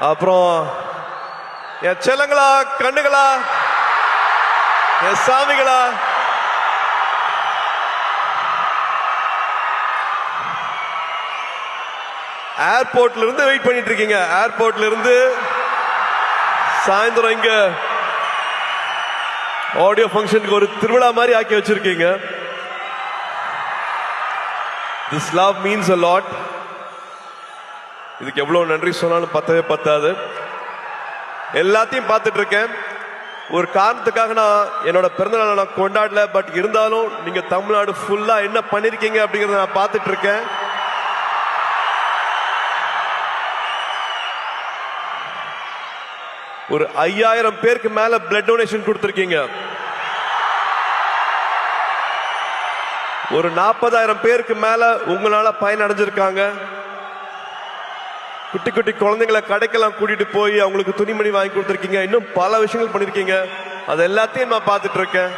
அப்புறம் என் செல்லங்களா, கண்ணுகளா, என் சாமிகளா, ஏர்போர்ட்ல இருந்து வெயிட் பண்ணிட்டு இருக்கீங்க. ஏர்போர்ட்ல இருந்து சாயந்தரம் இங்க ஆடியோ ஃபங்க்ஷனுக்கு ஒரு திருவிழா மாதிரி ஆக்கி வச்சிருக்கீங்க. This love means a lot. இதுக்கு எவ்வளவு நன்றி சொன்னாலும் பத்தவே பத்தாது. எல்லாத்தையும் பார்த்துட்டு இருக்கேன். ஒரு காரணத்துக்காக நான் என்னோட பிறந்தநாளை நான் கொண்டாடல. பட் இருந்தாலும் நீங்க தமிழ்நாடு ஃபுல்லா என்ன பண்ணிருக்கீங்க அப்படிங்கறத நான் பார்த்துட்டு இருக்கேன். ஒரு 5000 பேருக்கு மேல பிளட் டொனேஷன் கொடுத்திருக்கீங்க. ஒரு 40,000 பேருக்கு மேல உங்களால பயன் அடைஞ்சிருக்காங்க. குட்டி குட்டி குழந்தைங்களை கடைக்கெல்லாம் கூட்டிட்டு போய் அவங்களுக்கு துணிமணி வாங்கி கொடுத்திருக்கீங்க. இன்னும் பல விஷயங்கள் பண்ணிருக்கீங்க. அது எல்லாத்தையும் நான் பார்த்துட்டு இருக்கேன்.